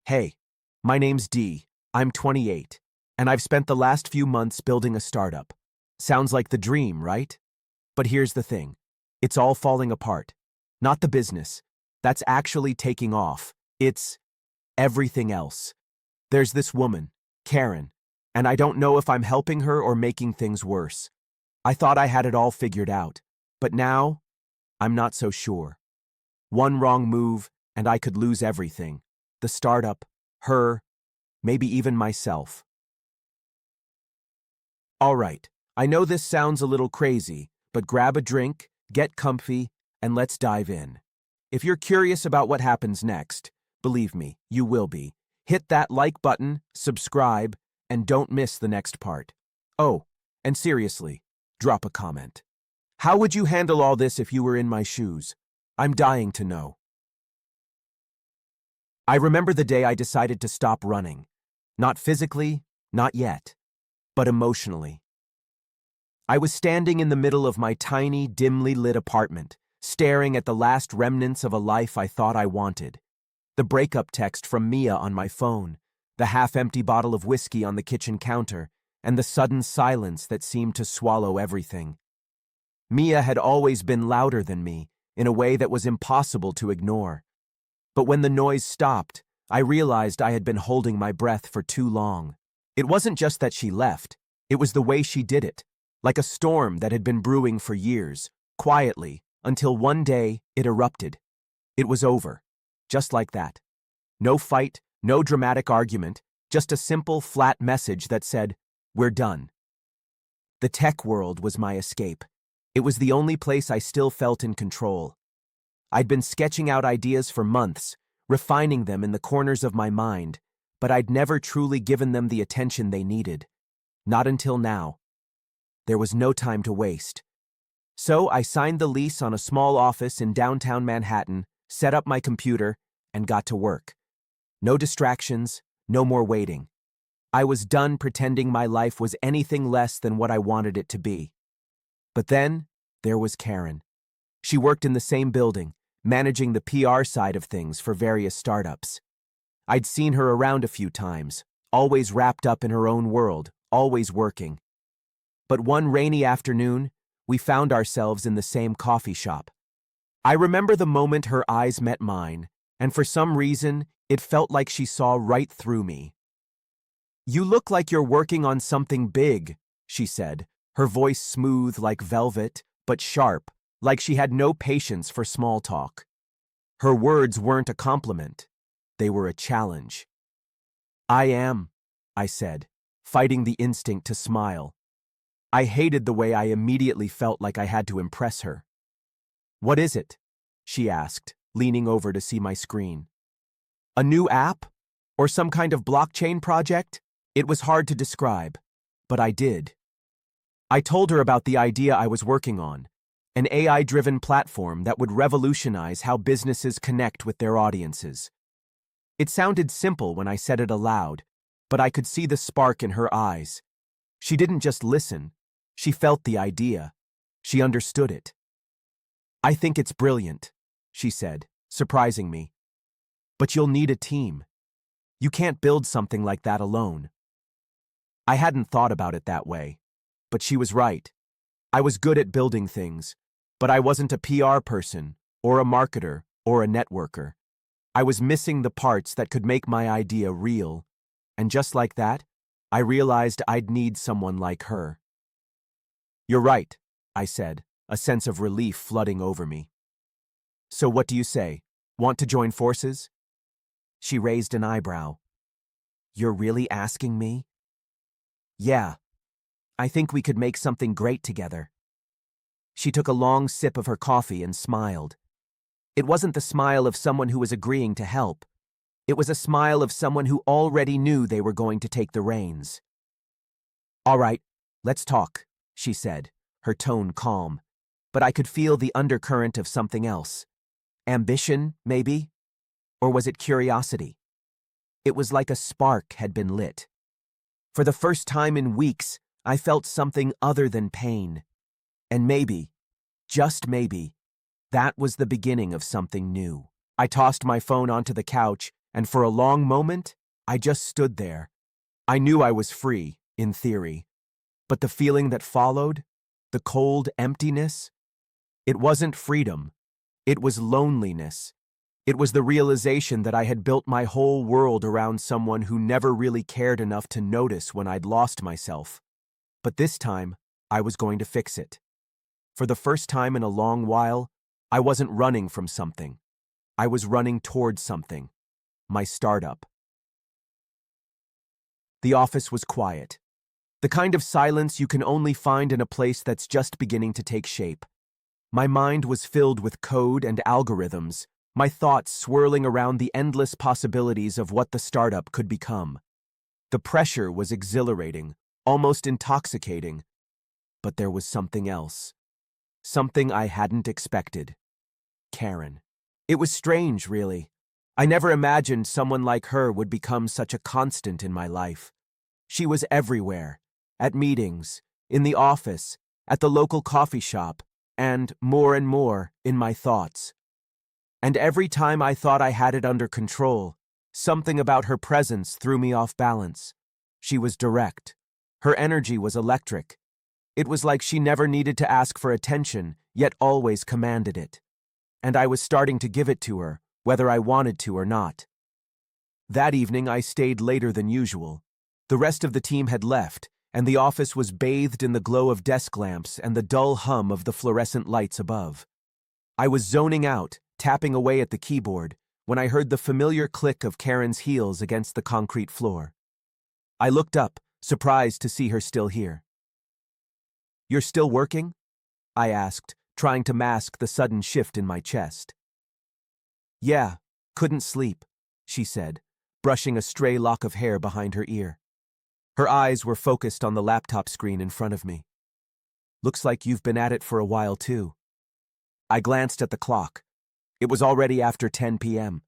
Hey, my name's Dee. I'm 28, and I've spent the last few months building a startup. Sounds like the dream, right? But here's the thing. It's all falling apart. Not the business. That's actually taking off. It's everything else. There's this woman, Karen, and I don't know if I'm helping her or making things worse. I thought I had it all figured out, but now I'm not so sure. One wrong move, and I could lose everything. The startup, her, maybe even myself. All right, I know this sounds a little crazy, but grab a drink, get comfy, and let's dive in. If you're curious about what happens next, believe me, you will be. Hit that like button, subscribe, and don't miss the next part. Oh, and seriously, drop a comment. How would you handle all this if you were in my shoes? I'm dying to know. I remember the day I decided to stop running. Not physically, not yet, but emotionally. I was standing in the middle of my tiny, dimly lit apartment, staring at the last remnants of a life I thought I wanted. The breakup text from Mia on my phone, the half-empty bottle of whiskey on the kitchen counter, and the sudden silence that seemed to swallow everything. Mia had always been louder than me, in a way that was impossible to ignore. But when the noise stopped, I realized I had been holding my breath for too long. It wasn't just that she left, it was the way she did it, like a storm that had been brewing for years, quietly, until one day it erupted. It was over, just like that. No fight, no dramatic argument, just a simple, flat message that said, "We're done." The tech world was my escape. It was the only place I still felt in control. I'd been sketching out ideas for months, refining them in the corners of my mind, but I'd never truly given them the attention they needed. Not until now. There was no time to waste. So I signed the lease on a small office in downtown Manhattan, set up my computer, and got to work. No distractions, no more waiting. I was done pretending my life was anything less than what I wanted it to be. But then, there was Karen. She worked in the same building, managing the PR side of things for various startups. I'd seen her around a few times, always wrapped up in her own world, always working. But one rainy afternoon, we found ourselves in the same coffee shop. I remember the moment her eyes met mine, and for some reason, it felt like she saw right through me. "You look like you're working on something big," she said, her voice smooth like velvet, but sharp, like she had no patience for small talk. Her words weren't a compliment. They were a challenge. "I am," I said, fighting the instinct to smile. I hated the way I immediately felt like I had to impress her. "What is it?" she asked, leaning over to see my screen. "A new app? Or some kind of blockchain project?" It was hard to describe, but I did. I told her about the idea I was working on, an AI-driven platform that would revolutionize how businesses connect with their audiences. It sounded simple when I said it aloud, but I could see the spark in her eyes. She didn't just listen. She felt the idea. She understood it. "I think it's brilliant," she said, surprising me. "But you'll need a team. You can't build something like that alone." I hadn't thought about it that way, but she was right. I was good at building things, but I wasn't a PR person, or a marketer, or a networker. I was missing the parts that could make my idea real, and just like that, I realized I'd need someone like her. "You're right," I said, a sense of relief flooding over me. "So what do you say? Want to join forces?" She raised an eyebrow. "You're really asking me?" "Yeah. I think we could make something great together." She took a long sip of her coffee and smiled. It wasn't the smile of someone who was agreeing to help. It was a smile of someone who already knew they were going to take the reins. "All right, let's talk," she said, her tone calm, but I could feel the undercurrent of something else. Ambition, maybe? Or was it curiosity? It was like a spark had been lit. For the first time in weeks, I felt something other than pain. And maybe, just maybe, that was the beginning of something new. I tossed my phone onto the couch and for a long moment, I just stood there. I knew I was free, in theory, but the feeling that followed, the cold emptiness, it wasn't freedom. It was loneliness. It was the realization that I had built my whole world around someone who never really cared enough to notice when I'd lost myself. But this time, I was going to fix it. For the first time in a long while, I wasn't running from something. I was running towards something. My startup. The office was quiet. The kind of silence you can only find in a place that's just beginning to take shape. My mind was filled with code and algorithms, my thoughts swirling around the endless possibilities of what the startup could become. The pressure was exhilarating, almost intoxicating. But there was something else. Something I hadn't expected. Karen. It was strange, really. I never imagined someone like her would become such a constant in my life. She was everywhere. At meetings, in the office, at the local coffee shop, and more, in my thoughts. And every time I thought I had it under control, something about her presence threw me off balance. She was direct. Her energy was electric. It was like she never needed to ask for attention, yet always commanded it. And I was starting to give it to her, whether I wanted to or not. That evening I stayed later than usual. The rest of the team had left, and the office was bathed in the glow of desk lamps and the dull hum of the fluorescent lights above. I was zoning out, tapping away at the keyboard, when I heard the familiar click of Karen's heels against the concrete floor. I looked up, surprised to see her still here. "You're still working?" I asked, trying to mask the sudden shift in my chest. "Yeah, couldn't sleep," she said, brushing a stray lock of hair behind her ear. Her eyes were focused on the laptop screen in front of me. "Looks like you've been at it for a while, too." I glanced at the clock. It was already after 10 p.m.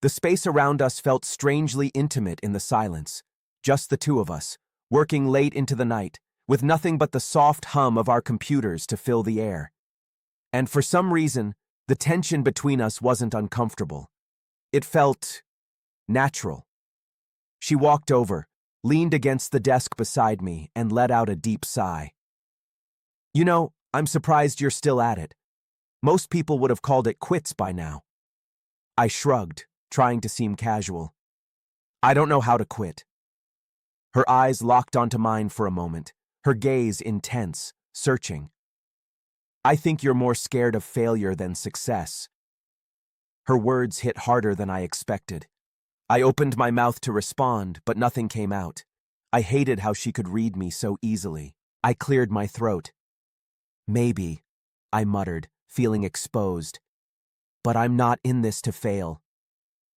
The space around us felt strangely intimate in the silence, just the two of us, working late into the night, with nothing but the soft hum of our computers to fill the air. And for some reason, the tension between us wasn't uncomfortable. It felt natural. She walked over, leaned against the desk beside me, and let out a deep sigh. "You know, I'm surprised you're still at it. Most people would have called it quits by now." I shrugged, trying to seem casual. "I don't know how to quit." Her eyes locked onto mine for a moment, her gaze intense, searching. "I think you're more scared of failure than success." Her words hit harder than I expected. I opened my mouth to respond, but nothing came out. I hated how she could read me so easily. I cleared my throat. "Maybe," I muttered, feeling exposed. "But I'm not in this to fail."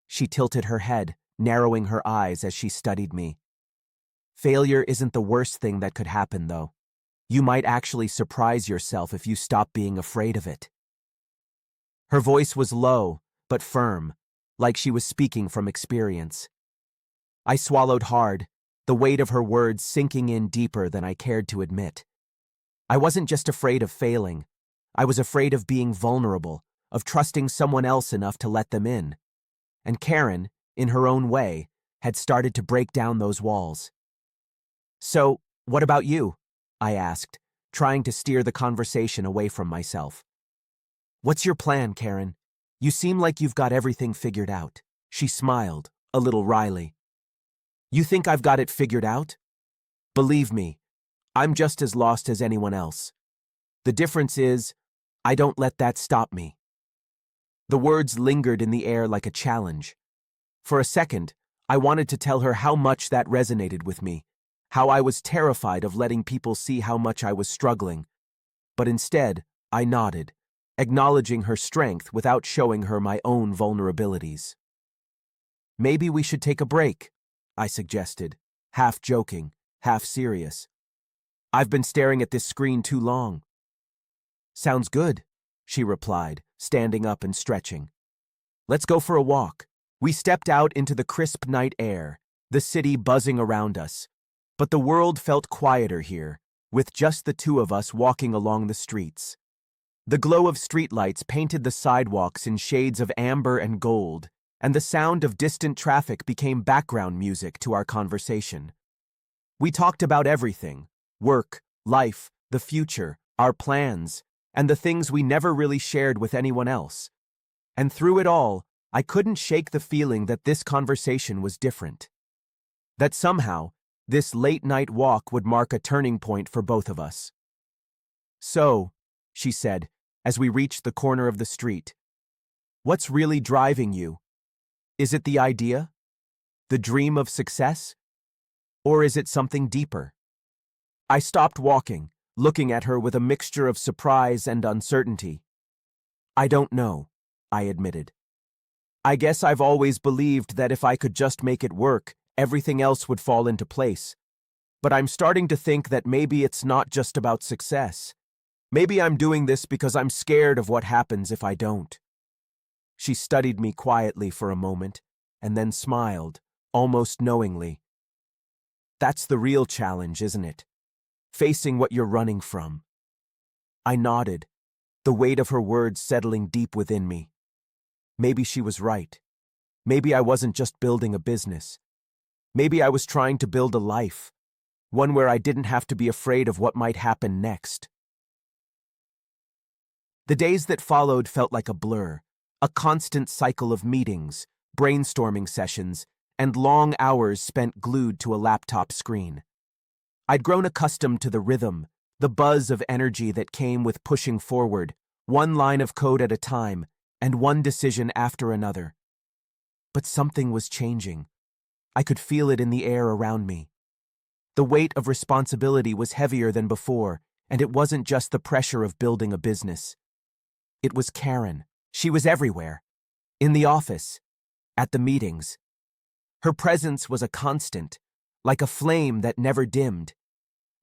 She tilted her head, narrowing her eyes as she studied me. "Failure isn't the worst thing that could happen, though. You might actually surprise yourself if you stop being afraid of it." Her voice was low, but firm, like she was speaking from experience. I swallowed hard, the weight of her words sinking in deeper than I cared to admit. I wasn't just afraid of failing. I was afraid of being vulnerable, of trusting someone else enough to let them in. And Karen, in her own way, had started to break down those walls. "So, what about you?" I asked, trying to steer the conversation away from myself. "What's your plan, Karen? You seem like you've got everything figured out." She smiled, a little wryly. "You think I've got it figured out? Believe me, I'm just as lost as anyone else. The difference is, I don't let that stop me." The words lingered in the air like a challenge. For a second, I wanted to tell her how much that resonated with me, how I was terrified of letting people see how much I was struggling. But instead, I nodded, acknowledging her strength without showing her my own vulnerabilities. "Maybe we should take a break," I suggested, half joking, half serious. "I've been staring at this screen too long." "Sounds good," she replied, standing up and stretching. "Let's go for a walk." We stepped out into the crisp night air, the city buzzing around us. But the world felt quieter here, with just the two of us walking along the streets. The glow of streetlights painted the sidewalks in shades of amber and gold, and the sound of distant traffic became background music to our conversation. We talked about everything: work, life, the future, our plans, and the things we never really shared with anyone else. And through it all, I couldn't shake the feeling that this conversation was different. That somehow, this late-night walk would mark a turning point for both of us. "So," she said, as we reached the corner of the street, "what's really driving you? Is it the idea? The dream of success? Or is it something deeper?" I stopped walking, looking at her with a mixture of surprise and uncertainty. "I don't know," I admitted. "I guess I've always believed that if I could just make it work, everything else would fall into place. But I'm starting to think that maybe it's not just about success. Maybe I'm doing this because I'm scared of what happens if I don't." She studied me quietly for a moment, and then smiled, almost knowingly. "That's the real challenge, isn't it? Facing what you're running from." I nodded, the weight of her words settling deep within me. Maybe she was right. Maybe I wasn't just building a business. Maybe I was trying to build a life, one where I didn't have to be afraid of what might happen next. The days that followed felt like a blur, a constant cycle of meetings, brainstorming sessions, and long hours spent glued to a laptop screen. I'd grown accustomed to the rhythm, the buzz of energy that came with pushing forward, one line of code at a time, and one decision after another. But something was changing. I could feel it in the air around me. The weight of responsibility was heavier than before, and it wasn't just the pressure of building a business. It was Karen. She was everywhere. In the office, at the meetings. Her presence was a constant, like a flame that never dimmed.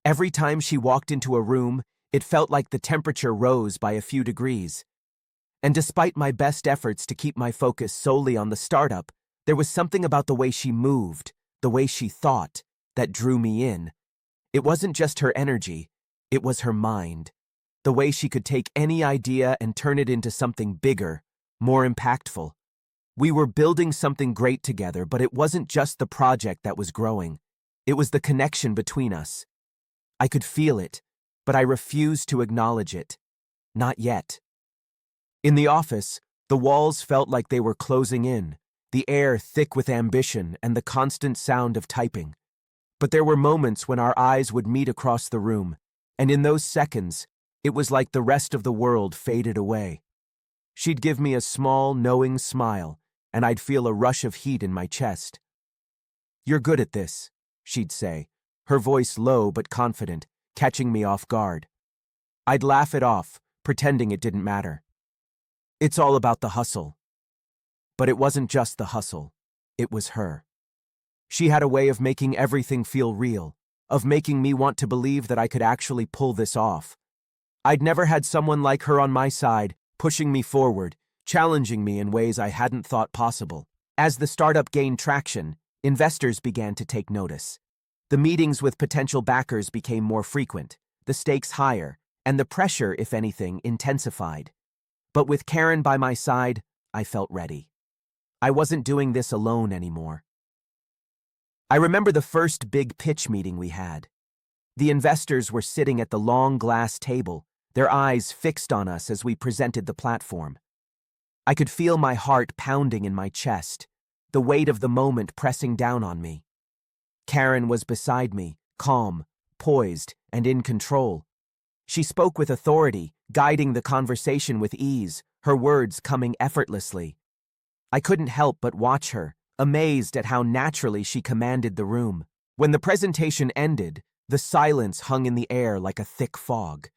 Every time she walked into a room, it felt like the temperature rose by a few degrees. And despite my best efforts to keep my focus solely on the startup, there was something about the way she moved, the way she thought, that drew me in. It wasn't just her energy, it was her mind. The way she could take any idea and turn it into something bigger, more impactful. We were building something great together, but it wasn't just the project that was growing. It was the connection between us. I could feel it, but I refused to acknowledge it. Not yet. In the office, the walls felt like they were closing in, the air thick with ambition and the constant sound of typing. But there were moments when our eyes would meet across the room, and in those seconds, it was like the rest of the world faded away. She'd give me a small, knowing smile, and I'd feel a rush of heat in my chest. "You're good at this," she'd say, her voice low but confident, catching me off guard. I'd laugh it off, pretending it didn't matter. "It's all about the hustle." But it wasn't just the hustle. It was her. She had a way of making everything feel real, of making me want to believe that I could actually pull this off. I'd never had someone like her on my side, pushing me forward, challenging me in ways I hadn't thought possible. As the startup gained traction, investors began to take notice. The meetings with potential backers became more frequent, the stakes higher, and the pressure, if anything, intensified. But with Karen by my side, I felt ready. I wasn't doing this alone anymore. I remember the first big pitch meeting we had. The investors were sitting at the long glass table, their eyes fixed on us as we presented the platform. I could feel my heart pounding in my chest, the weight of the moment pressing down on me. Karen was beside me, calm, poised, and in control. She spoke with authority, guiding the conversation with ease, her words coming effortlessly. I couldn't help but watch her, amazed at how naturally she commanded the room. When the presentation ended, the silence hung in the air like a thick fog.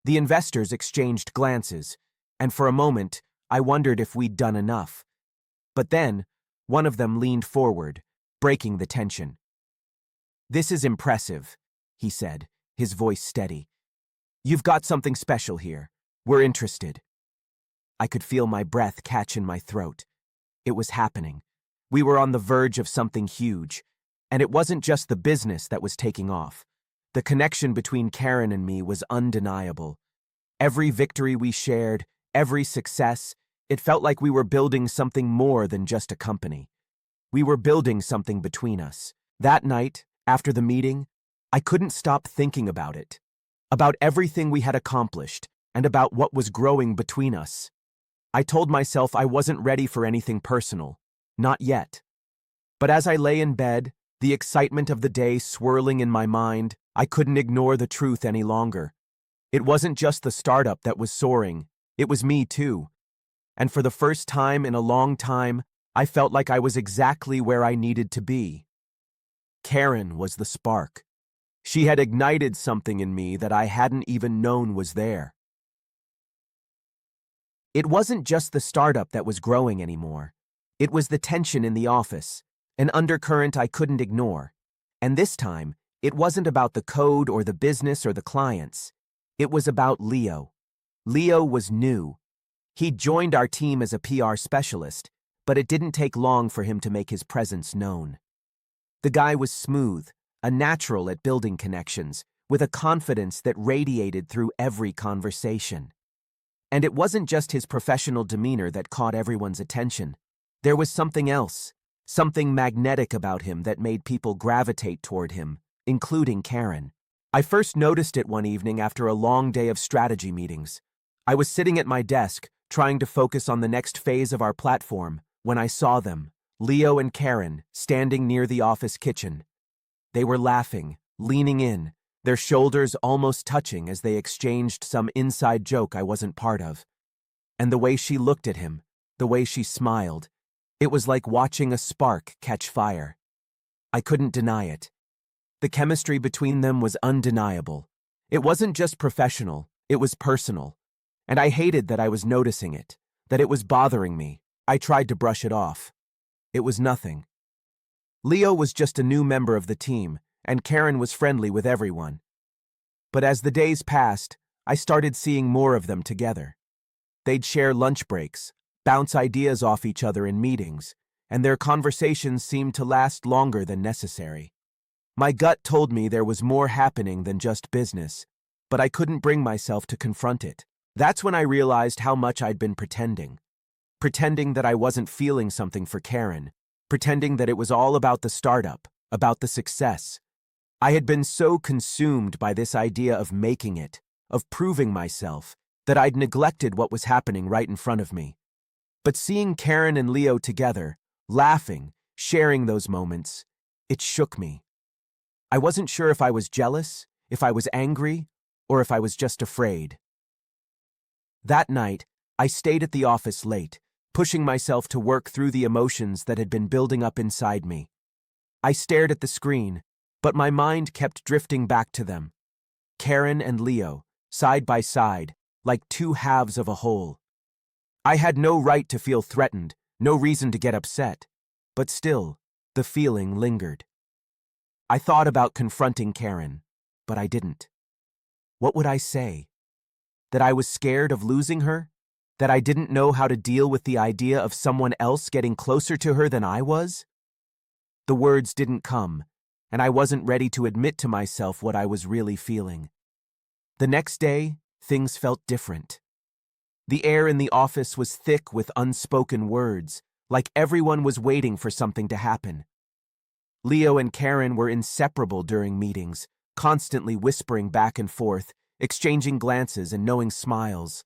The investors exchanged glances, and for a moment, I wondered if we'd done enough. But then, one of them leaned forward, breaking the tension. "This is impressive," he said, his voice steady. "You've got something special here. We're interested." I could feel my breath catch in my throat. It was happening. We were on the verge of something huge, and it wasn't just the business that was taking off. The connection between Karen and me was undeniable. Every victory we shared, every success, It felt like we were building something more than just a company. We were building something between us. That night, after the meeting, I couldn't stop thinking about it, about everything we had accomplished, and about what was growing between us. I told myself I wasn't ready for anything personal, not yet. But as I lay in bed, the excitement of the day swirling in my mind, I couldn't ignore the truth any longer. It wasn't just the startup that was soaring, it was me too. And for the first time in a long time, I felt like I was exactly where I needed to be. Karen was the spark. She had ignited something in me that I hadn't even known was there. It wasn't just the startup that was growing anymore. It was the tension in the office, an undercurrent I couldn't ignore. And this time, it wasn't about the code or the business or the clients. It was about Leo. Leo was new. He'd joined our team as a PR specialist, but it didn't take long for him to make his presence known. The guy was smooth, a natural at building connections, with a confidence that radiated through every conversation. And it wasn't just his professional demeanor that caught everyone's attention. There was something else, something magnetic about him that made people gravitate toward him, including Karen. I first noticed it one evening after a long day of strategy meetings. I was sitting at my desk, trying to focus on the next phase of our platform, when I saw them, Leo and Karen, standing near the office kitchen. They were laughing, leaning in, their shoulders almost touching as they exchanged some inside joke I wasn't part of. And the way she looked at him, the way she smiled, it was like watching a spark catch fire. I couldn't deny it. The chemistry between them was undeniable. It wasn't just professional, it was personal. And I hated that I was noticing it, that it was bothering me. I tried to brush it off. It was nothing. Leo was just a new member of the team, and Karen was friendly with everyone. But as the days passed, I started seeing more of them together. They'd share lunch breaks, bounce ideas off each other in meetings, and their conversations seemed to last longer than necessary. My gut told me there was more happening than just business, but I couldn't bring myself to confront it. That's when I realized how much I'd been pretending. Pretending that I wasn't feeling something for Karen, pretending that it was all about the startup, about the success. I had been so consumed by this idea of making it, of proving myself, that I'd neglected what was happening right in front of me. But seeing Karen and Leo together, laughing, sharing those moments, it shook me. I wasn't sure if I was jealous, if I was angry, or if I was just afraid. That night, I stayed at the office late, pushing myself to work through the emotions that had been building up inside me. I stared at the screen, but my mind kept drifting back to them. Karen and Leo, side by side, like two halves of a whole. I had no right to feel threatened, no reason to get upset, but still, the feeling lingered. I thought about confronting Karen, but I didn't. What would I say? That I was scared of losing her? That I didn't know how to deal with the idea of someone else getting closer to her than I was? The words didn't come, and I wasn't ready to admit to myself what I was really feeling. The next day, things felt different. The air in the office was thick with unspoken words, like everyone was waiting for something to happen. Leo and Karen were inseparable during meetings, constantly whispering back and forth, exchanging glances and knowing smiles.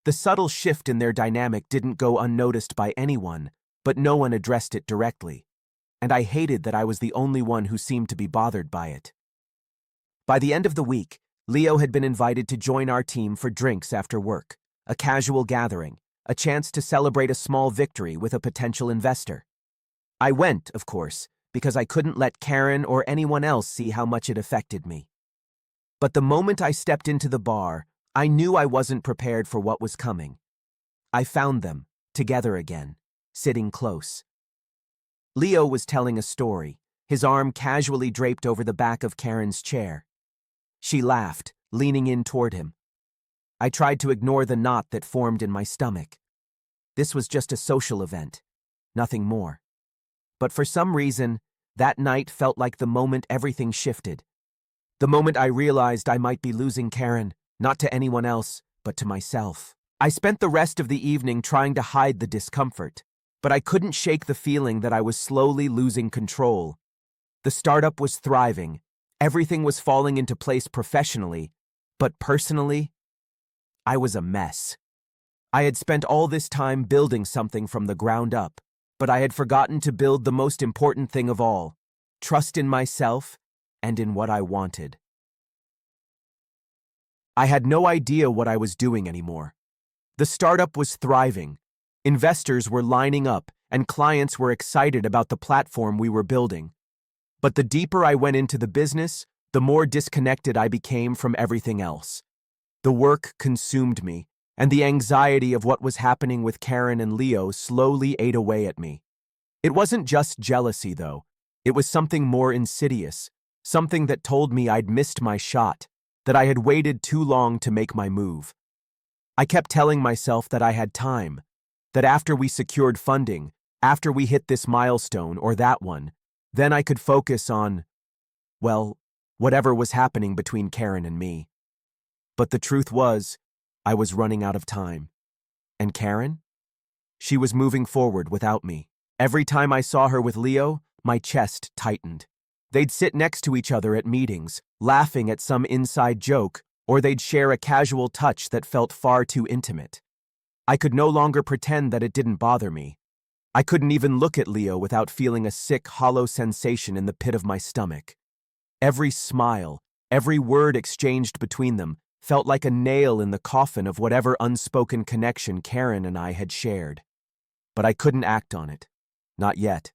The subtle shift in their dynamic didn't go unnoticed by anyone, but no one addressed it directly. And I hated that I was the only one who seemed to be bothered by it. By the end of the week, Leo had been invited to join our team for drinks after work, a casual gathering, a chance to celebrate a small victory with a potential investor. I went, of course, because I couldn't let Karen or anyone else see how much it affected me. But the moment I stepped into the bar, I knew I wasn't prepared for what was coming. I found them, together again, sitting close. Leo was telling a story, his arm casually draped over the back of Karen's chair. She laughed, leaning in toward him. I tried to ignore the knot that formed in my stomach. This was just a social event, nothing more. But for some reason, that night felt like the moment everything shifted. The moment I realized I might be losing Karen, not to anyone else, but to myself. I spent the rest of the evening trying to hide the discomfort, but I couldn't shake the feeling that I was slowly losing control. The startup was thriving. Everything was falling into place professionally, but personally, I was a mess. I had spent all this time building something from the ground up, but I had forgotten to build the most important thing of all: trust in myself and in what I wanted. I had no idea what I was doing anymore. The startup was thriving. Investors were lining up, and clients were excited about the platform we were building. But the deeper I went into the business, the more disconnected I became from everything else. The work consumed me, and the anxiety of what was happening with Karen and Leo slowly ate away at me. It wasn't just jealousy, though. It was something more insidious, something that told me I'd missed my shot, that I had waited too long to make my move. I kept telling myself that I had time, that after we secured funding, after we hit this milestone or that one, then I could focus on, well, whatever was happening between Karen and me. But the truth was, I was running out of time. And Karen? She was moving forward without me. Every time I saw her with Leo, my chest tightened. They'd sit next to each other at meetings, laughing at some inside joke, or they'd share a casual touch that felt far too intimate. I could no longer pretend that it didn't bother me. I couldn't even look at Leo without feeling a sick, hollow sensation in the pit of my stomach. Every smile, every word exchanged between them felt like a nail in the coffin of whatever unspoken connection Karen and I had shared. But I couldn't act on it. Not yet.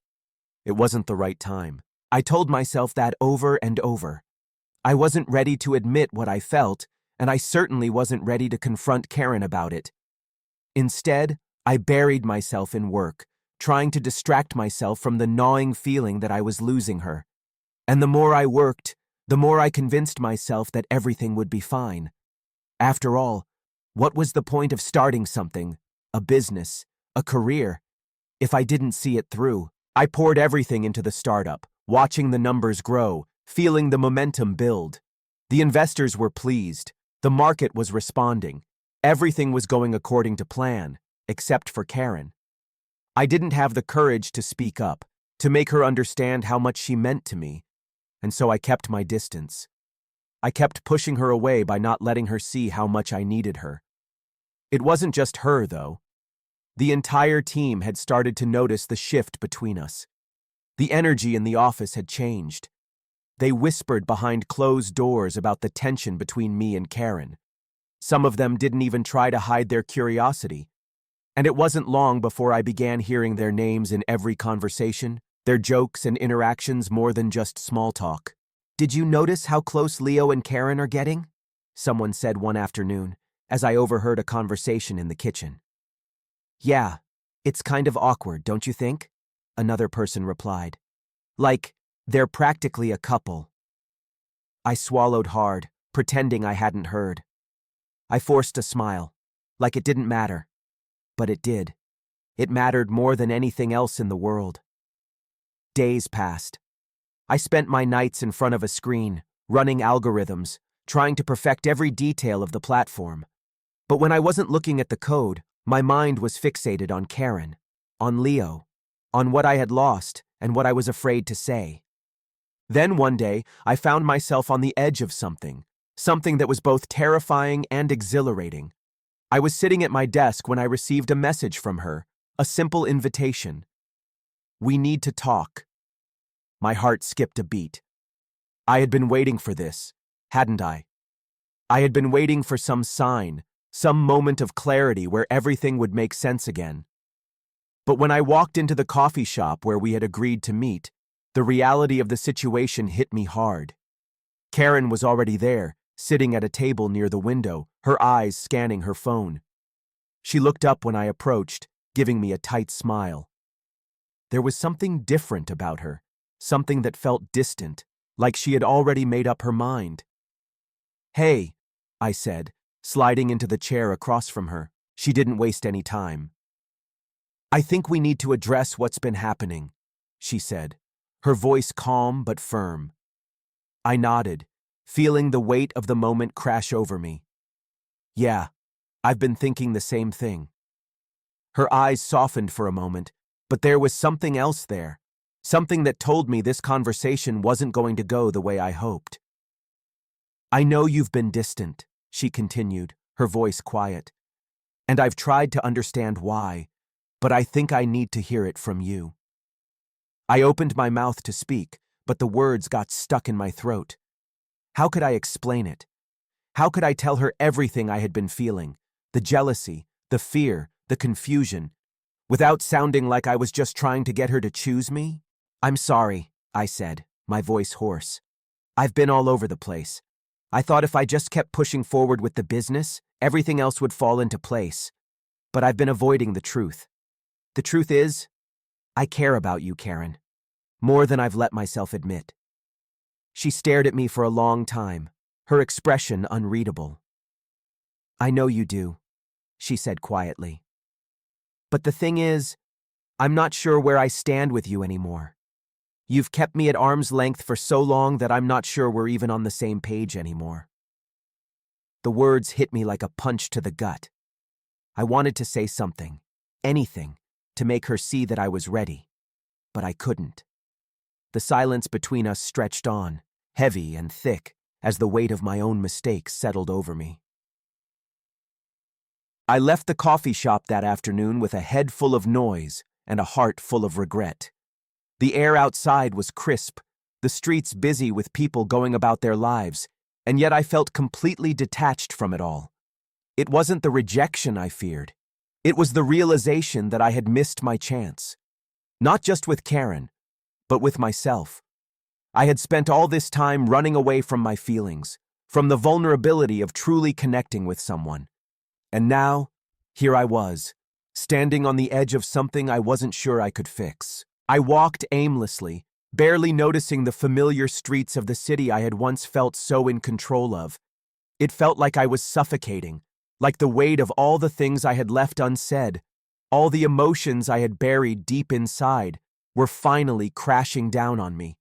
It wasn't the right time. I told myself that over and over. I wasn't ready to admit what I felt, and I certainly wasn't ready to confront Karen about it. Instead, I buried myself in work, trying to distract myself from the gnawing feeling that I was losing her. And the more I worked, the more I convinced myself that everything would be fine. After all, what was the point of starting something, a business, a career, if I didn't see it through? I poured everything into the startup, watching the numbers grow, feeling the momentum build. The investors were pleased. The market was responding. Everything was going according to plan, except for Karen. I didn't have the courage to speak up, to make her understand how much she meant to me, and so I kept my distance. I kept pushing her away by not letting her see how much I needed her. It wasn't just her, though. The entire team had started to notice the shift between us. The energy in the office had changed. They whispered behind closed doors about the tension between me and Karen. Some of them didn't even try to hide their curiosity. And it wasn't long before I began hearing their names in every conversation, their jokes and interactions more than just small talk. "Did you notice how close Leo and Karen are getting?" someone said one afternoon, as I overheard a conversation in the kitchen. "Yeah, it's kind of awkward, don't you think?" another person replied. "Like, they're practically a couple." I swallowed hard, pretending I hadn't heard. I forced a smile, like it didn't matter. But it did. It mattered more than anything else in the world. Days passed. I spent my nights in front of a screen, running algorithms, trying to perfect every detail of the platform. But when I wasn't looking at the code, my mind was fixated on Karen, on Leo, on what I had lost and what I was afraid to say. Then one day, I found myself on the edge of something that was both terrifying and exhilarating. I was sitting at my desk when I received a message from her, a simple invitation. "We need to talk." My heart skipped a beat. I had been waiting for this, hadn't I? I had been waiting for some sign, some moment of clarity where everything would make sense again. But when I walked into the coffee shop where we had agreed to meet, the reality of the situation hit me hard. Karen was already there, sitting at a table near the window, her eyes scanning her phone. She looked up when I approached, giving me a tight smile. There was something different about her, something that felt distant, like she had already made up her mind. "Hey," I said, sliding into the chair across from her. She didn't waste any time. "I think we need to address what's been happening," she said, her voice calm but firm. I nodded, feeling the weight of the moment crash over me. "Yeah, I've been thinking the same thing. Her eyes softened for a moment, but there was something else there, something that told me this conversation wasn't going to go the way I hoped. I know you've been distant, she continued, her voice quiet, and I've tried to understand why, but I think I need to hear it from you. I opened my mouth to speak, but the words got stuck in my throat. How could I explain it? How could I tell her everything I had been feeling, the jealousy, the fear, the confusion, without sounding like I was just trying to get her to choose me? I'm sorry, I said, my voice hoarse. I've been all over the place. I thought if I just kept pushing forward with the business, everything else would fall into place. But I've been avoiding the truth. The truth is, I care about you, Karen. More than I've let myself admit. She stared at me for a long time, her expression unreadable. I know you do, she said quietly. But the thing is, I'm not sure where I stand with you anymore. You've kept me at arm's length for so long that I'm not sure we're even on the same page anymore. The words hit me like a punch to the gut. I wanted to say something, anything, to make her see that I was ready, but I couldn't. The silence between us stretched on, heavy and thick, as the weight of my own mistakes settled over me. I left the coffee shop that afternoon with a head full of noise and a heart full of regret. The air outside was crisp, the streets busy with people going about their lives, and yet I felt completely detached from it all. It wasn't the rejection I feared. It was the realization that I had missed my chance. Not just with Karen, but with myself. I had spent all this time running away from my feelings, from the vulnerability of truly connecting with someone. And now, here I was, standing on the edge of something I wasn't sure I could fix. I walked aimlessly, barely noticing the familiar streets of the city I had once felt so in control of. It felt like I was suffocating, like the weight of all the things I had left unsaid, all the emotions I had buried deep inside, were finally crashing down on me.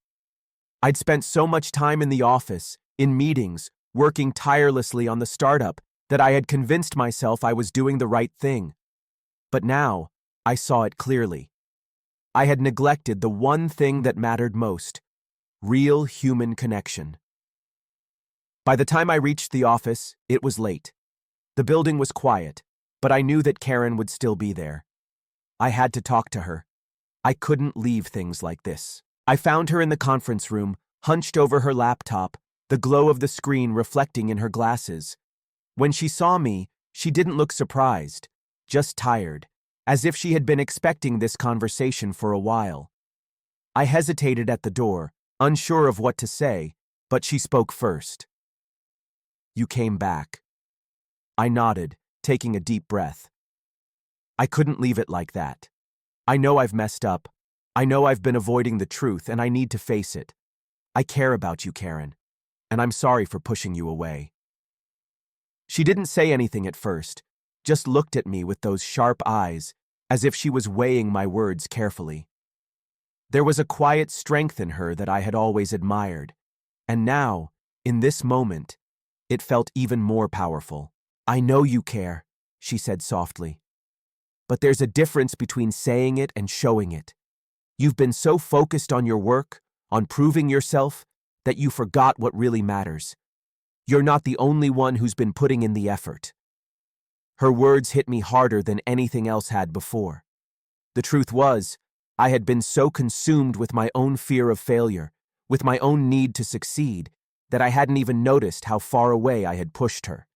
I'd spent so much time in the office, in meetings, working tirelessly on the startup, that I had convinced myself I was doing the right thing. But now, I saw it clearly. I had neglected the one thing that mattered most: real human connection. By the time I reached the office, it was late. The building was quiet, but I knew that Karen would still be there. I had to talk to her. I couldn't leave things like this. I found her in the conference room, hunched over her laptop, the glow of the screen reflecting in her glasses. When she saw me, she didn't look surprised, just tired, as if she had been expecting this conversation for a while. I hesitated at the door, unsure of what to say, but she spoke first. You came back. I nodded, taking a deep breath. I couldn't leave it like that. I know I've messed up. I know I've been avoiding the truth, and I need to face it. I care about you, Karen, and I'm sorry for pushing you away. She didn't say anything at first, just looked at me with those sharp eyes, as if she was weighing my words carefully. There was a quiet strength in her that I had always admired, and now, in this moment, it felt even more powerful. I know you care, she said softly. But there's a difference between saying it and showing it. You've been so focused on your work, on proving yourself, that you forgot what really matters. You're not the only one who's been putting in the effort. Her words hit me harder than anything else had before. The truth was, I had been so consumed with my own fear of failure, with my own need to succeed, that I hadn't even noticed how far away I had pushed her.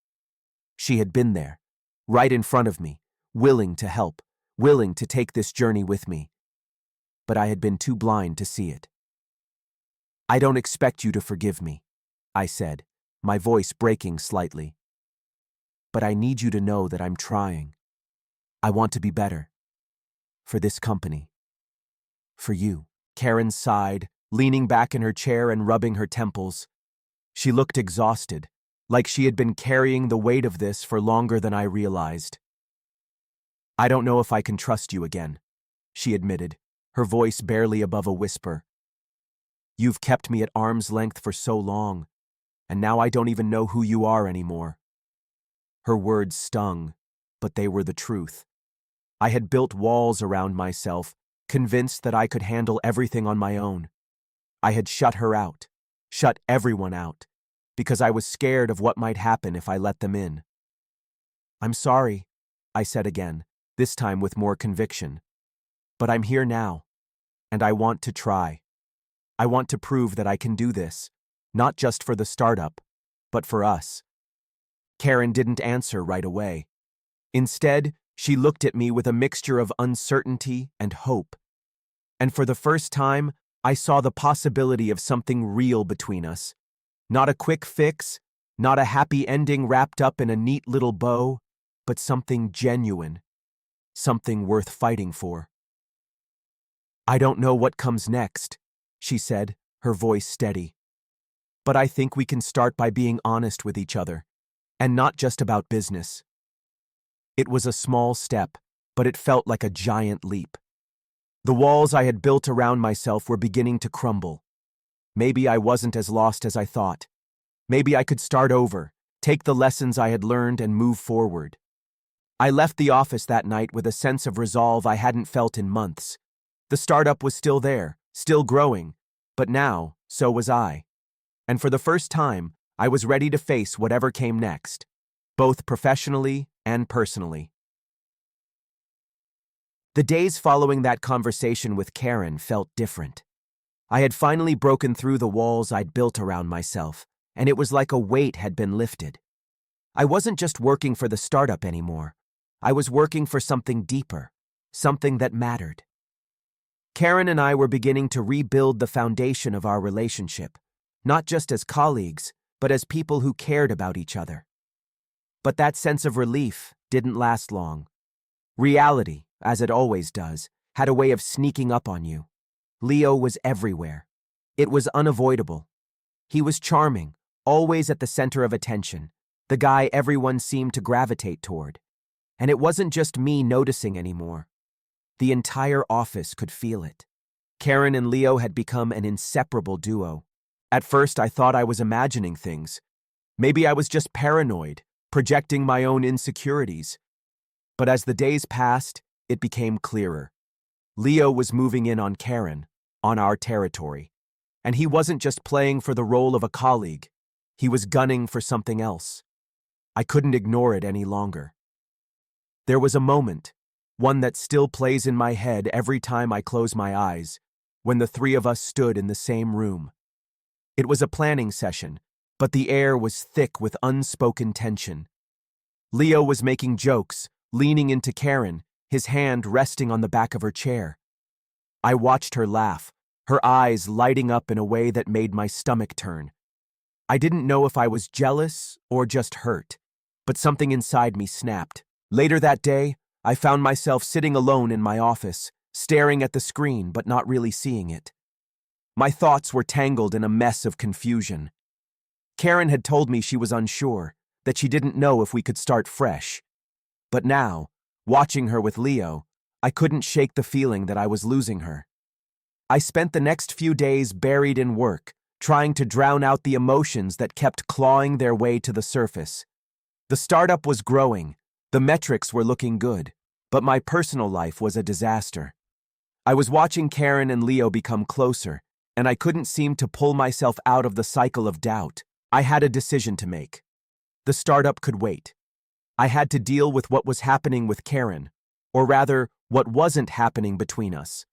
She had been there, right in front of me, willing to help, willing to take this journey with me. But I had been too blind to see it. I don't expect you to forgive me, I said, my voice breaking slightly. But I need you to know that I'm trying. I want to be better. For this company. For you. Karen sighed, leaning back in her chair and rubbing her temples. She looked exhausted, like she had been carrying the weight of this for longer than I realized. I don't know if I can trust you again, she admitted, her voice barely above a whisper. You've kept me at arm's length for so long, and now I don't even know who you are anymore. Her words stung, but they were the truth. I had built walls around myself, convinced that I could handle everything on my own. I had shut her out, shut everyone out, because I was scared of what might happen if I let them in. "I'm sorry," I said again, this time with more conviction. "But I'm here now, and I want to try. I want to prove that I can do this, not just for the startup, but for us." Karen didn't answer right away. Instead, she looked at me with a mixture of uncertainty and hope. And for the first time, I saw the possibility of something real between us. Not a quick fix, not a happy ending wrapped up in a neat little bow, but something genuine, something worth fighting for. "I don't know what comes next," she said, her voice steady. "But I think we can start by being honest with each other, and not just about business." It was a small step, but it felt like a giant leap. The walls I had built around myself were beginning to crumble. Maybe I wasn't as lost as I thought. Maybe I could start over, take the lessons I had learned and move forward. I left the office that night with a sense of resolve I hadn't felt in months. The startup was still there, still growing, but now, so was I. And for the first time, I was ready to face whatever came next, both professionally and personally. The days following that conversation with Karen felt different. I had finally broken through the walls I'd built around myself, and it was like a weight had been lifted. I wasn't just working for the startup anymore. I was working for something deeper, something that mattered. Karen and I were beginning to rebuild the foundation of our relationship, not just as colleagues, but as people who cared about each other. But that sense of relief didn't last long. Reality, as it always does, had a way of sneaking up on you. Leo was everywhere. It was unavoidable. He was charming, always at the center of attention, the guy everyone seemed to gravitate toward. And it wasn't just me noticing anymore. The entire office could feel it. Karen and Leo had become an inseparable duo. At first, I thought I was imagining things. Maybe I was just paranoid, projecting my own insecurities. But as the days passed, it became clearer. Leo was moving in on Karen, on our territory. And he wasn't just playing for the role of a colleague. He was gunning for something else. I couldn't ignore it any longer. There was a moment, one that still plays in my head every time I close my eyes, when the three of us stood in the same room. It was a planning session, but the air was thick with unspoken tension. Leo was making jokes, leaning into Karen, his hand resting on the back of her chair. I watched her laugh, her eyes lighting up in a way that made my stomach turn. I didn't know if I was jealous or just hurt, but something inside me snapped. Later that day, I found myself sitting alone in my office, staring at the screen but not really seeing it. My thoughts were tangled in a mess of confusion. Karen had told me she was unsure, that she didn't know if we could start fresh. But now, watching her with Leo, I couldn't shake the feeling that I was losing her. I spent the next few days buried in work, trying to drown out the emotions that kept clawing their way to the surface. The startup was growing, the metrics were looking good, but my personal life was a disaster. I was watching Karen and Leo become closer, and I couldn't seem to pull myself out of the cycle of doubt. I had a decision to make. The startup could wait. I had to deal with what was happening with Karen, or rather, what wasn't happening between us.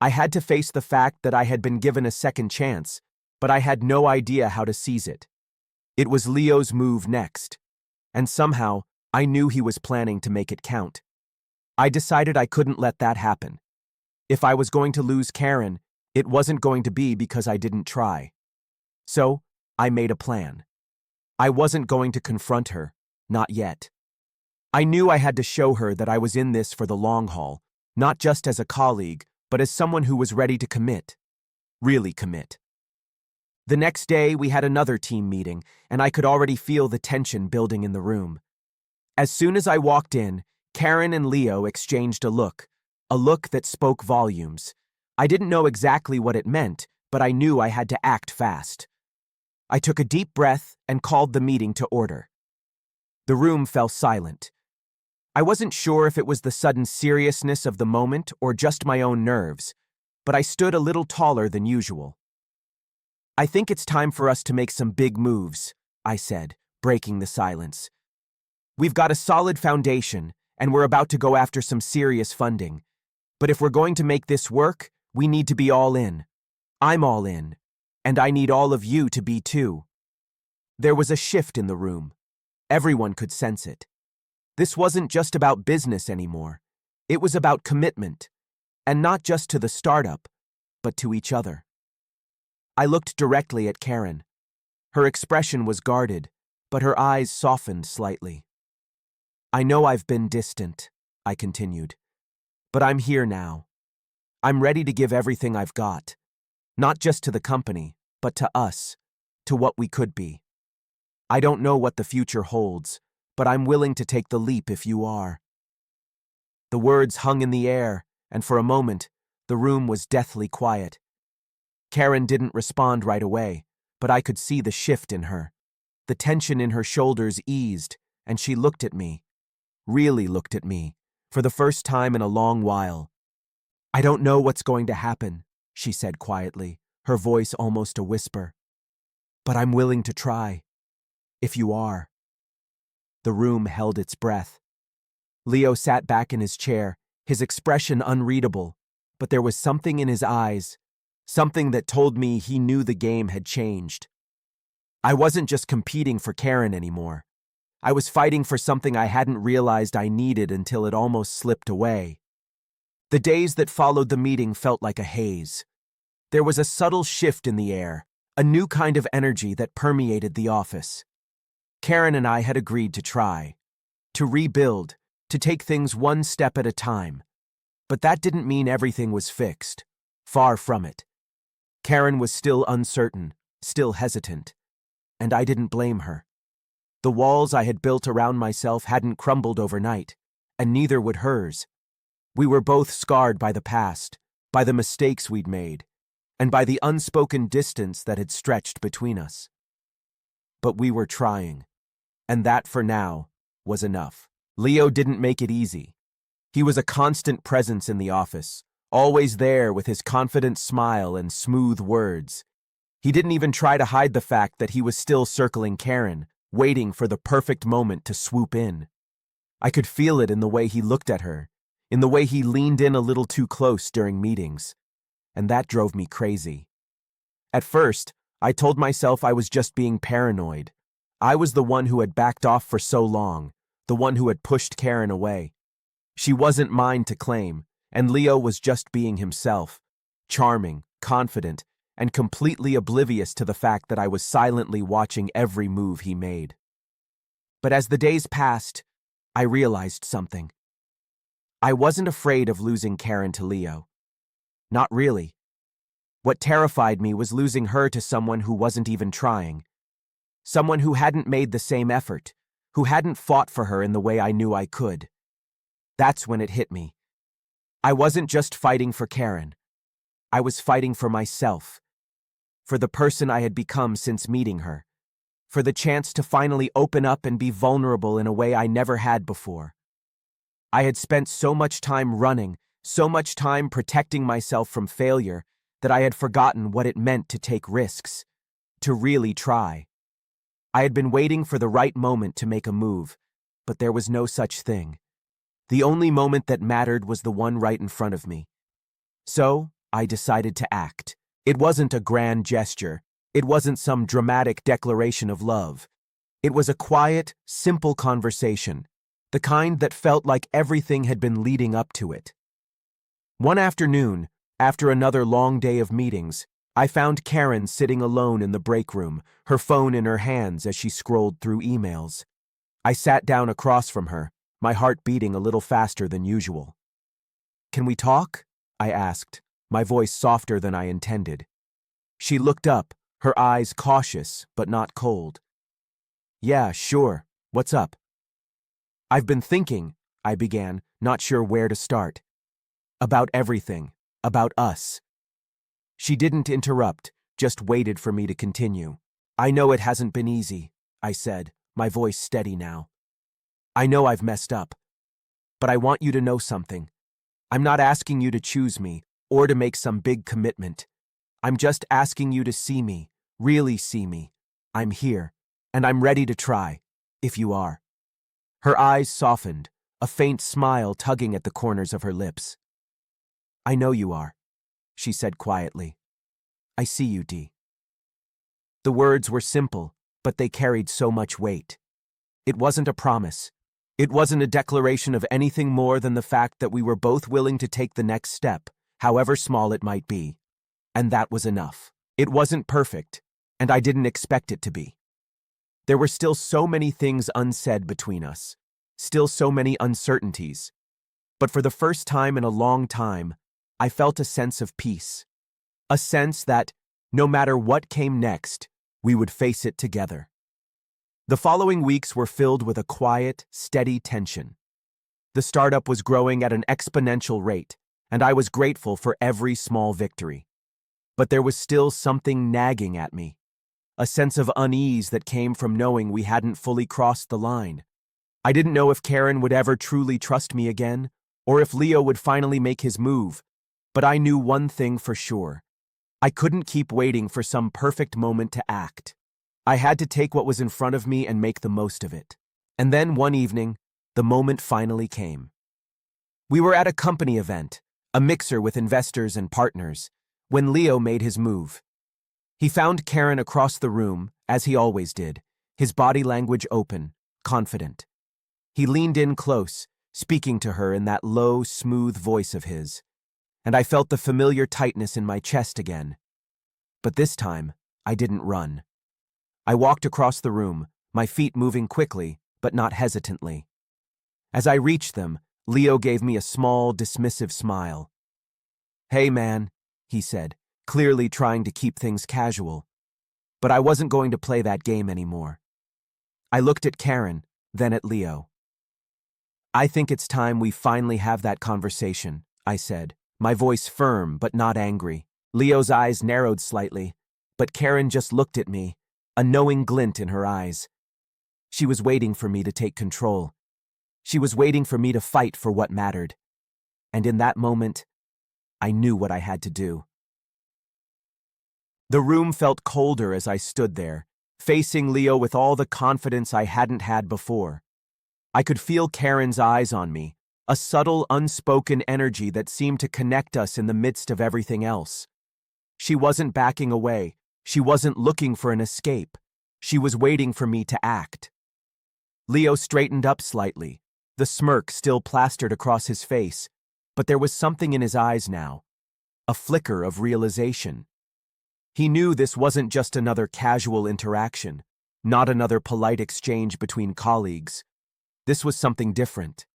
I had to face the fact that I had been given a second chance, but I had no idea how to seize it. It was Leo's move next, and somehow, I knew he was planning to make it count. I decided I couldn't let that happen. If I was going to lose Karen, it wasn't going to be because I didn't try. So, I made a plan. I wasn't going to confront her, not yet. I knew I had to show her that I was in this for the long haul, not just as a colleague, but as someone who was ready to commit. Really commit. The next day, we had another team meeting, and I could already feel the tension building in the room. As soon as I walked in, Karen and Leo exchanged a look that spoke volumes. I didn't know exactly what it meant, but I knew I had to act fast. I took a deep breath and called the meeting to order. The room fell silent. I wasn't sure if it was the sudden seriousness of the moment or just my own nerves, but I stood a little taller than usual. "I think it's time for us to make some big moves," I said, breaking the silence. "We've got a solid foundation, and we're about to go after some serious funding. But if we're going to make this work, we need to be all in. I'm all in, and I need all of you to be too." There was a shift in the room. Everyone could sense it. This wasn't just about business anymore. It was about commitment, and not just to the startup, but to each other. I looked directly at Karen. Her expression was guarded, but her eyes softened slightly. "I know I've been distant," I continued, "but I'm here now. I'm ready to give everything I've got, not just to the company, but to us, to what we could be. I don't know what the future holds, but I'm willing to take the leap if you are." The words hung in the air, and for a moment, the room was deathly quiet. Karen didn't respond right away, but I could see the shift in her. The tension in her shoulders eased, and she looked at me, really looked at me, for the first time in a long while. "I don't know what's going to happen," she said quietly, her voice almost a whisper. "But I'm willing to try, if you are." The room held its breath. Leo sat back in his chair, his expression unreadable, but there was something in his eyes, something that told me he knew the game had changed. I wasn't just competing for Karen anymore. I was fighting for something I hadn't realized I needed until it almost slipped away. The days that followed the meeting felt like a haze. There was a subtle shift in the air, a new kind of energy that permeated the office. Karen and I had agreed to try, to rebuild, to take things one step at a time. But that didn't mean everything was fixed. Far from it. Karen was still uncertain, still hesitant, and I didn't blame her. The walls I had built around myself hadn't crumbled overnight, and neither would hers. We were both scarred by the past, by the mistakes we'd made, and by the unspoken distance that had stretched between us. But we were trying, and that, for now, was enough. Leo didn't make it easy. He was a constant presence in the office, always there with his confident smile and smooth words. He didn't even try to hide the fact that he was still circling Karen, waiting for the perfect moment to swoop in. I could feel it in the way he looked at her, in the way he leaned in a little too close during meetings, and that drove me crazy. At first, I told myself I was just being paranoid. I was the one who had backed off for so long, the one who had pushed Karen away. She wasn't mine to claim, and Leo was just being himself, charming, confident, and completely oblivious to the fact that I was silently watching every move he made. But as the days passed, I realized something. I wasn't afraid of losing Karen to Leo. Not really. What terrified me was losing her to someone who wasn't even trying. Someone who hadn't made the same effort, who hadn't fought for her in the way I knew I could. That's when it hit me. I wasn't just fighting for Karen. I was fighting for myself, for the person I had become since meeting her, for the chance to finally open up and be vulnerable in a way I never had before. I had spent so much time running, so much time protecting myself from failure, that I had forgotten what it meant to take risks, to really try. I had been waiting for the right moment to make a move, but there was no such thing. The only moment that mattered was the one right in front of me. So, I decided to act. It wasn't a grand gesture. It wasn't some dramatic declaration of love. It was a quiet, simple conversation, the kind that felt like everything had been leading up to it. One afternoon, after another long day of meetings, I found Karen sitting alone in the break room, her phone in her hands as she scrolled through emails. I sat down across from her, my heart beating a little faster than usual. "Can we talk?" I asked, my voice softer than I intended. She looked up, her eyes cautious but not cold. "Yeah, sure. What's up?" "I've been thinking," I began, not sure where to start. "About everything. About us." She didn't interrupt, just waited for me to continue. "I know it hasn't been easy," I said, my voice steady now. "I know I've messed up. but I want you to know something. I'm not asking you to choose me or to make some big commitment. I'm just asking you to see me, really see me. I'm here, and I'm ready to try, if you are." Her eyes softened, a faint smile tugging at the corners of her lips. "I know you are," she said quietly. "I see you, Dee." The words were simple, but they carried so much weight. It wasn't a promise. It wasn't a declaration of anything more than the fact that we were both willing to take the next step, however small it might be. And that was enough. It wasn't perfect, and I didn't expect it to be. There were still so many things unsaid between us, still so many uncertainties. But for the first time in a long time, I felt a sense of peace. A sense that, no matter what came next, we would face it together. The following weeks were filled with a quiet, steady tension. The startup was growing at an exponential rate, and I was grateful for every small victory. But there was still something nagging at me, a sense of unease that came from knowing we hadn't fully crossed the line. I didn't know if Karen would ever truly trust me again, or if Leo would finally make his move, but I knew one thing for sure. I couldn't keep waiting for some perfect moment to act. I had to take what was in front of me and make the most of it. And then one evening, the moment finally came. We were at a company event, a mixer with investors and partners, when Leo made his move. He found Karen across the room, as he always did, his body language open, confident. He leaned in close, speaking to her in that low, smooth voice of his, and I felt the familiar tightness in my chest again. But this time, I didn't run. I walked across the room, my feet moving quickly, but not hesitantly. As I reached them, Leo gave me a small, dismissive smile. "Hey, man," he said, clearly trying to keep things casual. But I wasn't going to play that game anymore. I looked at Karen, then at Leo. "I think it's time we finally have that conversation," I said, my voice firm but not angry. Leo's eyes narrowed slightly, but Karen just looked at me, a knowing glint in her eyes. She was waiting for me to take control. She was waiting for me to fight for what mattered. And in that moment, I knew what I had to do. The room felt colder as I stood there, facing Leo with all the confidence I hadn't had before. I could feel Karen's eyes on me, a subtle, unspoken energy that seemed to connect us in the midst of everything else. She wasn't backing away. She wasn't looking for an escape. She was waiting for me to act. Leo straightened up slightly, the smirk still plastered across his face, but there was something in his eyes now, a flicker of realization. He knew this wasn't just another casual interaction, not another polite exchange between colleagues. This was something different.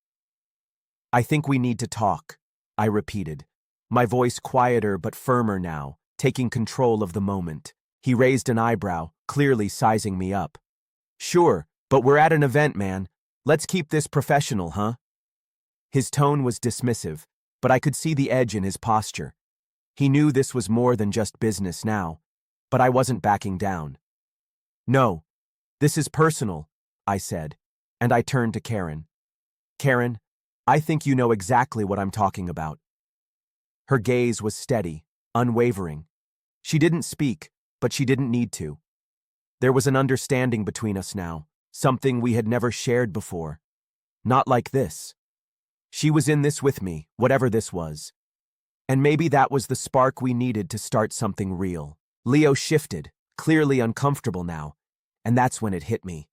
"I think we need to talk," I repeated, my voice quieter but firmer now, taking control of the moment. He raised an eyebrow, clearly sizing me up. "Sure, but we're at an event, man. Let's keep this professional, huh?" His tone was dismissive, but I could see the edge in his posture. He knew this was more than just business now, but I wasn't backing down. "No, this is personal," I said, and I turned to Karen. "Karen, I think you know exactly what I'm talking about." Her gaze was steady, unwavering. She didn't speak, but she didn't need to. There was an understanding between us now, something we had never shared before. Not like this. She was in this with me, whatever this was. And maybe that was the spark we needed to start something real. Leo shifted, clearly uncomfortable now, and that's when it hit me.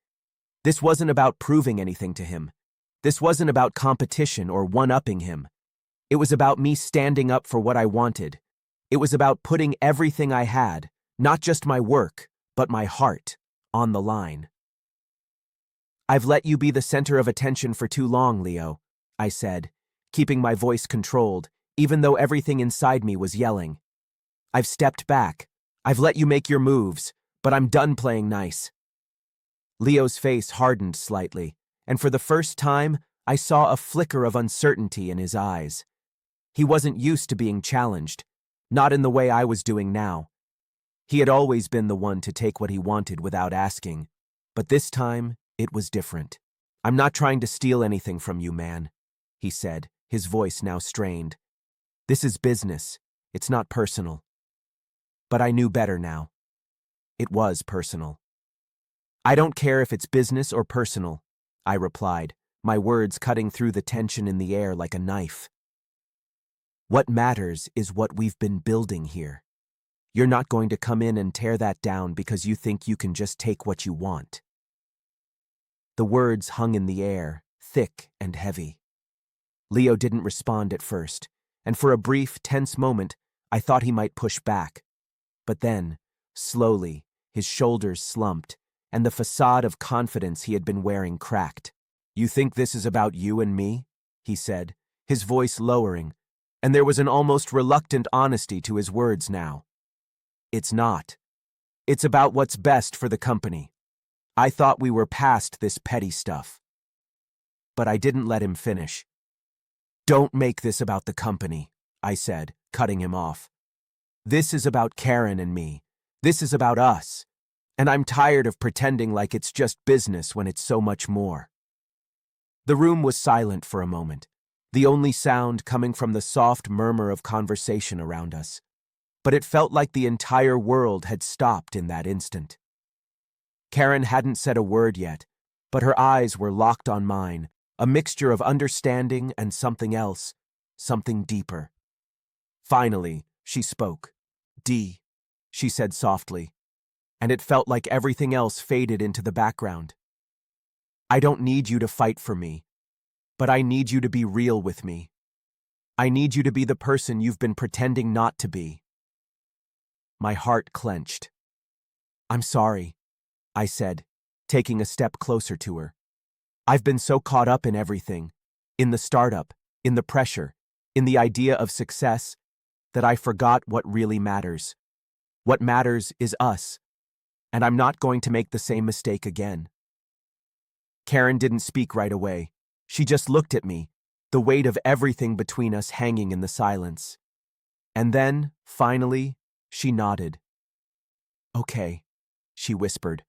This wasn't about proving anything to him. This wasn't about competition or one-upping him. It was about me standing up for what I wanted. It was about putting everything I had, not just my work, but my heart, on the line. "I've let you be the center of attention for too long, Leo," I said, keeping my voice controlled, even though everything inside me was yelling. "I've stepped back. I've let you make your moves, but I'm done playing nice." Leo's face hardened slightly, and for the first time, I saw a flicker of uncertainty in his eyes. He wasn't used to being challenged, not in the way I was doing now. He had always been the one to take what he wanted without asking, but this time, it was different. "I'm not trying to steal anything from you, man," he said, his voice now strained. This is business. It's not personal. But I knew better now. It was personal. I don't care if it's business or personal, I replied, my words cutting through the tension in the air like a knife. What matters is what we've been building here. You're not going to come in and tear that down because you think you can just take what you want. The words hung in the air, thick and heavy. Leo didn't respond at first, and for a brief, tense moment, I thought he might push back. But then, slowly, his shoulders slumped, and the facade of confidence he had been wearing cracked. You think this is about you and me? He said, his voice lowering, and there was an almost reluctant honesty to his words now. It's not. It's about what's best for the company. I thought we were past this petty stuff. But I didn't let him finish. Don't make this about the company, I said, cutting him off. This is about Karen and me. This is about us. And I'm tired of pretending like it's just business when it's so much more. The room was silent for a moment, the only sound coming from the soft murmur of conversation around us. But it felt like the entire world had stopped in that instant. Karen hadn't said a word yet, but her eyes were locked on mine, a mixture of understanding and something else, something deeper. Finally, she spoke. "Dee," she said softly, and it felt like everything else faded into the background. I don't need you to fight for me, but I need you to be real with me. I need you to be the person you've been pretending not to be. My heart clenched. I'm sorry, I said, taking a step closer to her. I've been so caught up in everything, in the startup, in the pressure, in the idea of success, that I forgot what really matters. What matters is us, and I'm not going to make the same mistake again. Karen didn't speak right away. She just looked at me, the weight of everything between us hanging in the silence. And then, finally, she nodded. Okay, she whispered,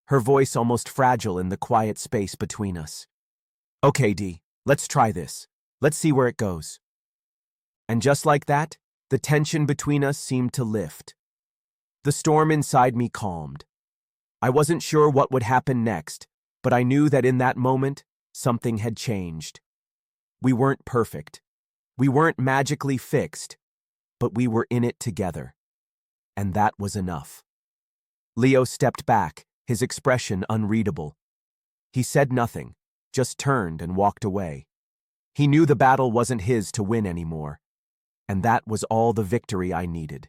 her voice almost fragile in the quiet space between us. Okay, Dee, let's try this. Let's see where it goes. And just like that, the tension between us seemed to lift. The storm inside me calmed. I wasn't sure what would happen next, but I knew that in that moment, something had changed. We weren't perfect. We weren't magically fixed, but we were in it together. And that was enough. Leo stepped back, his expression unreadable. He said nothing, just turned and walked away. He knew the battle wasn't his to win anymore, and that was all the victory I needed.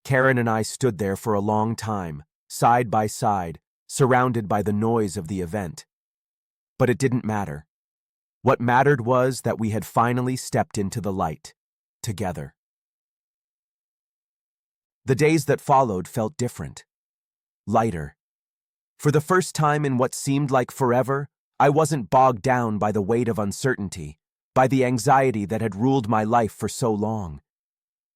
Karen and I stood there for a long time, side by side, surrounded by the noise of the event. But it didn't matter. What mattered was that we had finally stepped into the light, together. The days that followed felt different, lighter. For the first time in what seemed like forever, I wasn't bogged down by the weight of uncertainty, by the anxiety that had ruled my life for so long.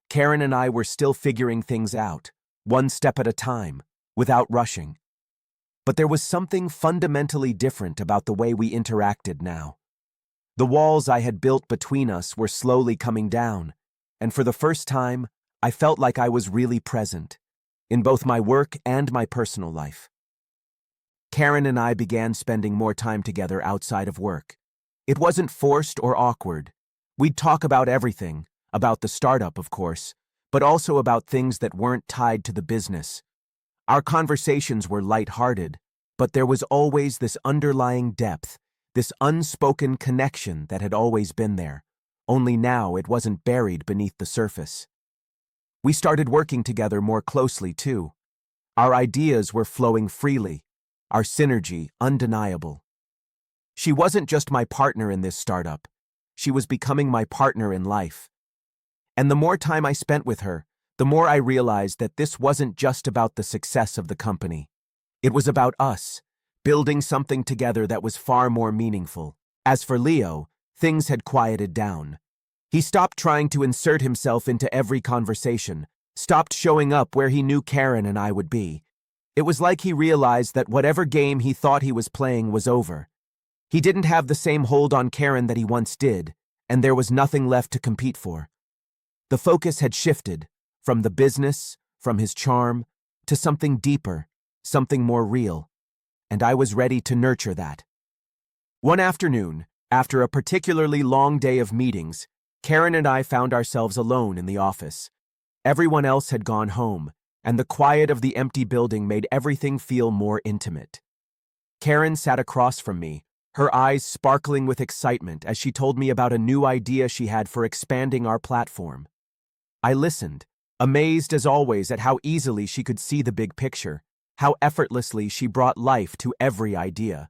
Karen and I were still figuring things out, one step at a time, without rushing. But there was something fundamentally different about the way we interacted now. The walls I had built between us were slowly coming down, and for the first time, I felt like I was really present, in both my work and my personal life. Karen and I began spending more time together outside of work. It wasn't forced or awkward. We'd talk about everything, about the startup, of course, but also about things that weren't tied to the business. Our conversations were light-hearted, but there was always this underlying depth, this unspoken connection that had always been there, only now it wasn't buried beneath the surface. We started working together more closely, too. Our ideas were flowing freely, our synergy undeniable. She wasn't just my partner in this startup. She was becoming my partner in life. And the more time I spent with her, the more I realized that this wasn't just about the success of the company. It was about us, building something together that was far more meaningful. As for Leo, things had quieted down. He stopped trying to insert himself into every conversation, stopped showing up where he knew Karen and I would be. It was like he realized that whatever game he thought he was playing was over. He didn't have the same hold on Karen that he once did, and there was nothing left to compete for. The focus had shifted from the business, from his charm, to something deeper, something more real, and I was ready to nurture that. One afternoon, after a particularly long day of meetings, Karen and I found ourselves alone in the office. Everyone else had gone home, and the quiet of the empty building made everything feel more intimate. Karen sat across from me, her eyes sparkling with excitement as she told me about a new idea she had for expanding our platform. I listened, amazed as always at how easily she could see the big picture, how effortlessly she brought life to every idea.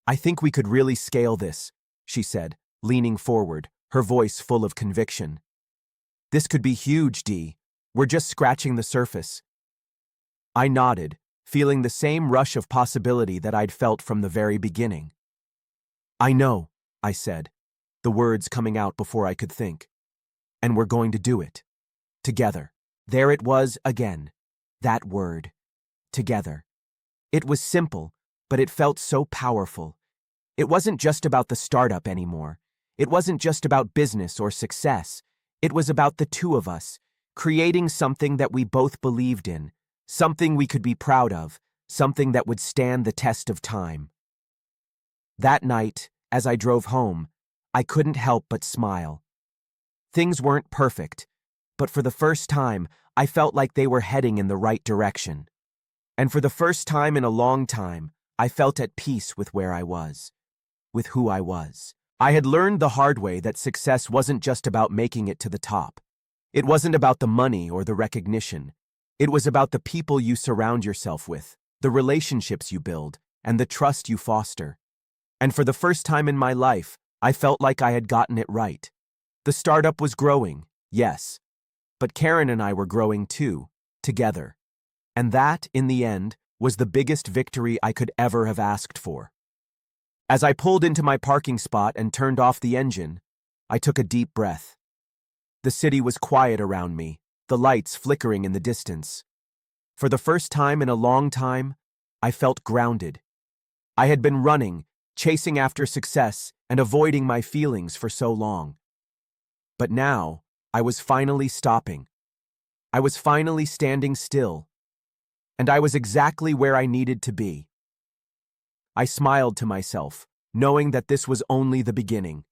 "I think we could really scale this," she said, leaning forward, her voice full of conviction. "This could be huge, Dee. We're just scratching the surface." I nodded, feeling the same rush of possibility that I'd felt from the very beginning. "I know," I said, the words coming out before I could think. "And we're going to do it. Together." There it was again, that word. Together. It was simple, but it felt so powerful. It wasn't just about the startup anymore. It wasn't just about business or success. It was about the two of us, creating something that we both believed in, something we could be proud of, something that would stand the test of time. That night, as I drove home, I couldn't help but smile. Things weren't perfect, but for the first time, I felt like they were heading in the right direction. And for the first time in a long time, I felt at peace with where I was, with who I was. I had learned the hard way that success wasn't just about making it to the top. It wasn't about the money or the recognition. It was about the people you surround yourself with, the relationships you build, and the trust you foster. And for the first time in my life, I felt like I had gotten it right. The startup was growing, yes, but Karen and I were growing too, together. And that, in the end, was the biggest victory I could ever have asked for. As I pulled into my parking spot and turned off the engine, I took a deep breath. The city was quiet around me, the lights flickering in the distance. For the first time in a long time, I felt grounded. I had been running, chasing after success, and avoiding my feelings for so long. But now, I was finally stopping. I was finally standing still. And I was exactly where I needed to be. I smiled to myself, knowing that this was only the beginning.